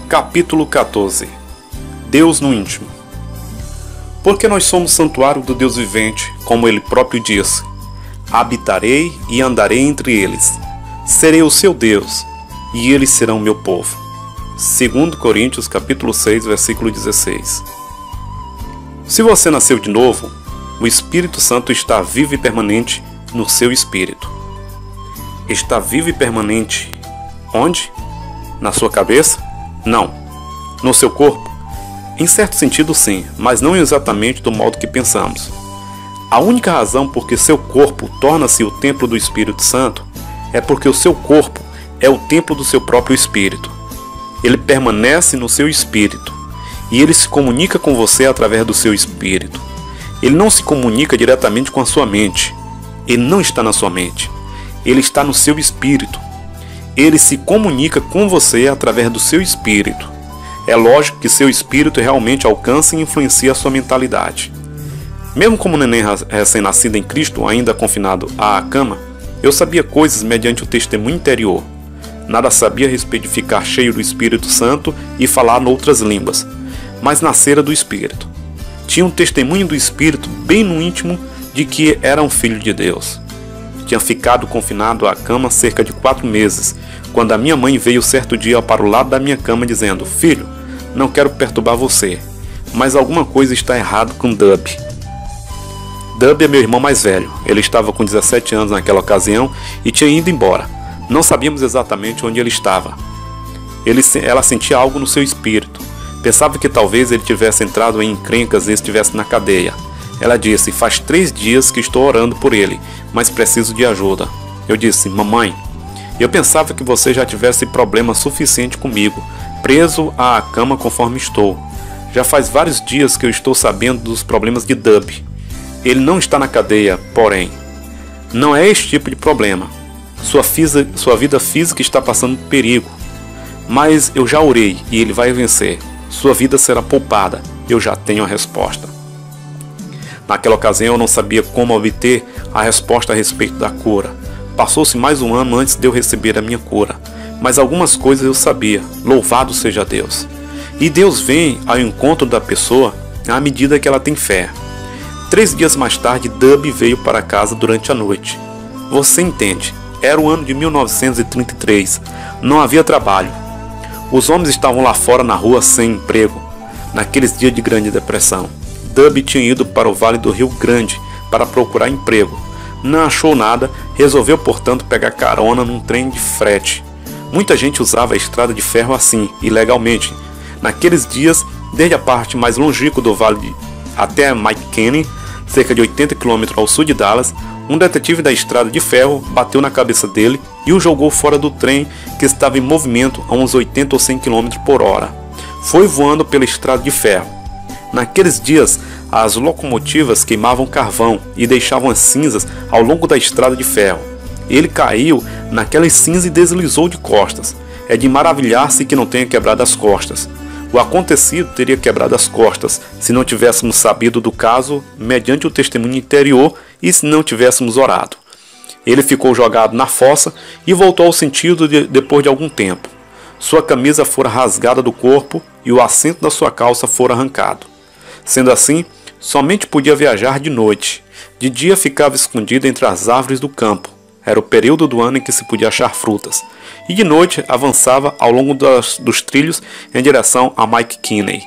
Capítulo 14. Deus no íntimo. Porque nós somos santuário do Deus vivente, como ele próprio disse: habitarei e andarei entre eles, serei o seu Deus, e eles serão meu povo. 2 Coríntios capítulo 6, versículo 16. Se você nasceu de novo, o Espírito Santo está vivo e permanente no seu espírito. Está vivo e permanente onde? Na sua cabeça? Não. No seu corpo? Em certo sentido sim, mas não exatamente do modo que pensamos. A única razão por que seu corpo torna-se o templo do Espírito Santo é porque o seu corpo é o templo do seu próprio espírito. Ele permanece no seu espírito e ele se comunica com você através do seu espírito. Ele não se comunica diretamente com a sua mente. Ele não está na sua mente. Ele está no seu espírito. Ele se comunica com você através do seu espírito. É lógico que seu espírito realmente alcança e influencia a sua mentalidade. Mesmo como neném recém-nascido em Cristo, ainda confinado à cama, eu sabia coisas mediante o testemunho interior. Nada sabia a respeito de ficar cheio do Espírito Santo e falar noutras línguas, mas nascera do Espírito. Tinha um testemunho do Espírito bem no íntimo de que era um filho de Deus. Tinha ficado confinado à cama cerca de 4 meses, quando a minha mãe veio certo dia para o lado da minha cama dizendo: filho, não quero perturbar você, mas alguma coisa está errada com Dub. Dub é meu irmão mais velho. Ele estava com 17 anos naquela ocasião e tinha ido embora. Não sabíamos exatamente onde ele estava. Ela sentia algo no seu espírito. Pensava que talvez ele tivesse entrado em encrencas e estivesse na cadeia. Ela disse: faz 3 dias que estou orando por ele, mas preciso de ajuda. Eu disse: mamãe, eu pensava que você já tivesse problema suficiente comigo, preso à cama conforme estou. Já faz vários dias que eu estou sabendo dos problemas de Dub. Ele não está na cadeia, porém. Não é esse tipo de problema. Sua vida física está passando perigo. Mas eu já orei e ele vai vencer. Sua vida será poupada. Eu já tenho a resposta. Naquela ocasião eu não sabia como obter a resposta a respeito da cura. Passou-se mais um ano antes de eu receber a minha cura. Mas algumas coisas eu sabia. Louvado seja Deus. E Deus vem ao encontro da pessoa à medida que ela tem fé. 3 dias mais tarde, Dub veio para casa durante a noite. Você entende? Era o ano de 1933. Não havia trabalho. Os homens estavam lá fora na rua sem emprego, naqueles dias de grande depressão. Dub tinha ido para o Vale do Rio Grande para procurar emprego. Não achou nada, resolveu, portanto, pegar carona num trem de frete. Muita gente usava a estrada de ferro assim, ilegalmente. Naqueles dias, desde a parte mais longínqua do vale até McKinney, cerca de 80 km ao sul de Dallas, um detetive da estrada de ferro bateu na cabeça dele e o jogou fora do trem que estava em movimento a uns 80 ou 100 km por hora. Foi voando pela estrada de ferro. Naqueles dias, as locomotivas queimavam carvão e deixavam as cinzas ao longo da estrada de ferro. Ele caiu naquelas cinzas e deslizou de costas. É de maravilhar-se que não tenha quebrado as costas. O acontecido teria quebrado as costas se não tivéssemos sabido do caso mediante o testemunho interior e se não tivéssemos orado. Ele ficou jogado na fossa e voltou ao sentido depois de algum tempo. Sua camisa fora rasgada do corpo e o assento da sua calça fora arrancado. Sendo assim, somente podia viajar de noite. De dia ficava escondido entre as árvores do campo. Era o período do ano em que se podia achar frutas. E de noite avançava ao longo dos trilhos em direção a McKinney.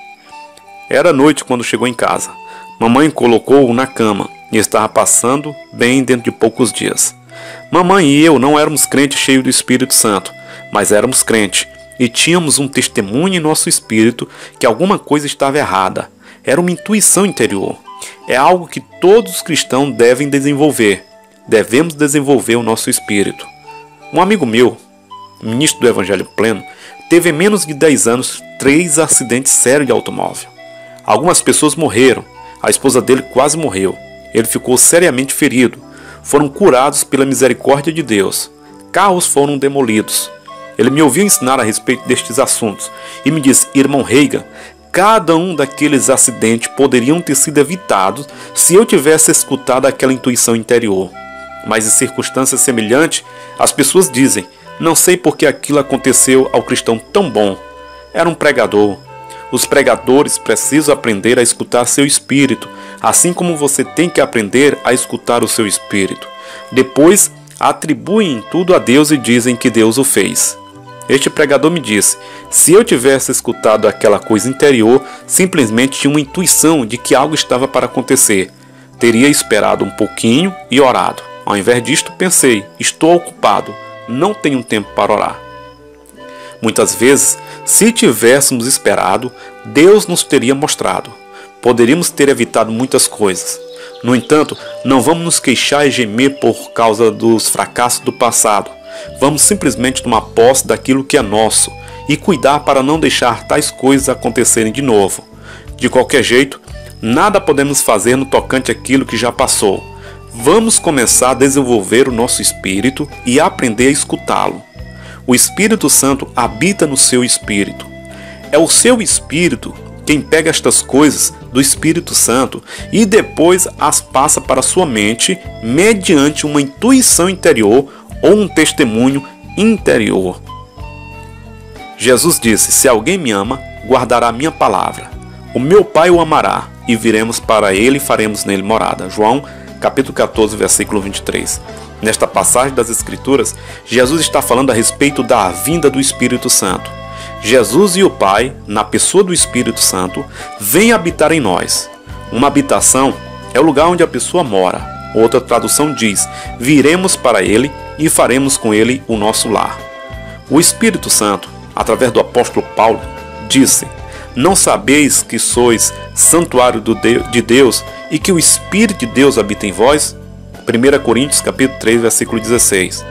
Era noite quando chegou em casa. Mamãe colocou-o na cama e estava passando bem dentro de poucos dias. Mamãe e eu não éramos crentes cheios do Espírito Santo, mas éramos crentes e tínhamos um testemunho em nosso espírito que alguma coisa estava errada. Era uma intuição interior. É algo que todos os cristãos devem desenvolver. Devemos desenvolver o nosso espírito. Um amigo meu, ministro do Evangelho Pleno, teve em menos de 10 anos 3 acidentes sérios de automóvel. Algumas pessoas morreram. A esposa dele quase morreu. Ele ficou seriamente ferido. Foram curados pela misericórdia de Deus. Carros foram demolidos. Ele me ouviu ensinar a respeito destes assuntos e me disse: irmão Reagan, cada um daqueles acidentes poderiam ter sido evitados se eu tivesse escutado aquela intuição interior. Mas em circunstâncias semelhantes, as pessoas dizem: não sei por que aquilo aconteceu ao cristão tão bom. Era um pregador. Os pregadores precisam aprender a escutar seu espírito, assim como você tem que aprender a escutar o seu espírito. Depois, atribuem tudo a Deus e dizem que Deus o fez. Este pregador me disse: se eu tivesse escutado aquela coisa interior, simplesmente tinha uma intuição de que algo estava para acontecer. Teria esperado um pouquinho e orado. Ao invés disto, pensei: estou ocupado, não tenho tempo para orar. Muitas vezes, se tivéssemos esperado, Deus nos teria mostrado. Poderíamos ter evitado muitas coisas. No entanto, não vamos nos queixar e gemer por causa dos fracassos do passado. Vamos simplesmente tomar posse daquilo que é nosso e cuidar para não deixar tais coisas acontecerem de novo. De qualquer jeito, nada podemos fazer no tocante àquilo que já passou. Vamos começar a desenvolver o nosso espírito e aprender a escutá-lo. O Espírito Santo habita no seu espírito. É o seu espírito quem pega estas coisas do Espírito Santo e depois as passa para sua mente mediante uma intuição interior ou um testemunho interior. Jesus disse: se alguém me ama, guardará a minha palavra. O meu Pai o amará, e viremos para ele e faremos nele morada. João, capítulo 14, versículo 23. Nesta passagem das Escrituras, Jesus está falando a respeito da vinda do Espírito Santo. Jesus e o Pai, na pessoa do Espírito Santo, vêm habitar em nós. Uma habitação é o lugar onde a pessoa mora. Outra tradução diz: viremos para ele e faremos com ele o nosso lar. O Espírito Santo, através do apóstolo Paulo, disse: não sabeis que sois santuário de Deus e que o Espírito de Deus habita em vós? 1 Coríntios capítulo 3, versículo 16.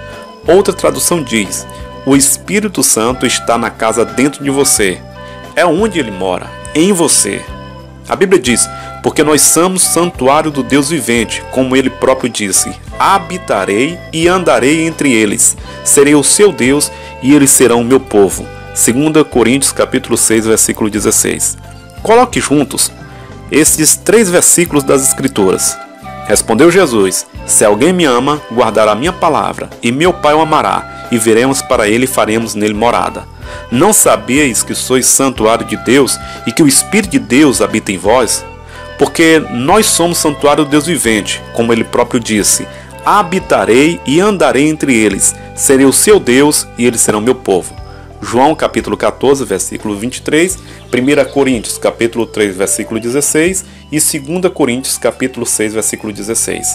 Outra tradução diz: o Espírito Santo está na casa dentro de você. É onde ele mora, em você. A Bíblia diz: porque nós somos santuário do Deus vivente, como ele próprio disse: habitarei e andarei entre eles. Serei o seu Deus e eles serão o meu povo. 2 Coríntios capítulo 6, versículo 16. Coloque juntos esses 3 versículos das Escrituras. Respondeu Jesus: se alguém me ama, guardará a minha palavra, e meu Pai o amará, e viremos para ele e faremos nele morada. Não sabeis que sois santuário de Deus e que o Espírito de Deus habita em vós? Porque nós somos santuário do Deus vivente, como ele próprio disse: habitarei e andarei entre eles, serei o seu Deus e eles serão meu povo. João capítulo 14, versículo 23, 1 Coríntios capítulo 3, versículo 16 e 2 Coríntios capítulo 6, versículo 16.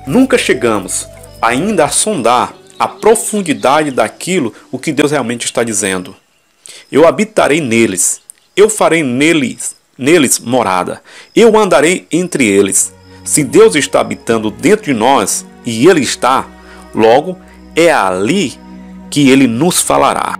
Nunca chegamos ainda a sondar a profundidade daquilo o que Deus realmente está dizendo. Eu habitarei neles, eu farei neles morada, eu andarei entre eles. Se Deus está habitando dentro de nós, e Ele está, logo é ali que Ele nos falará.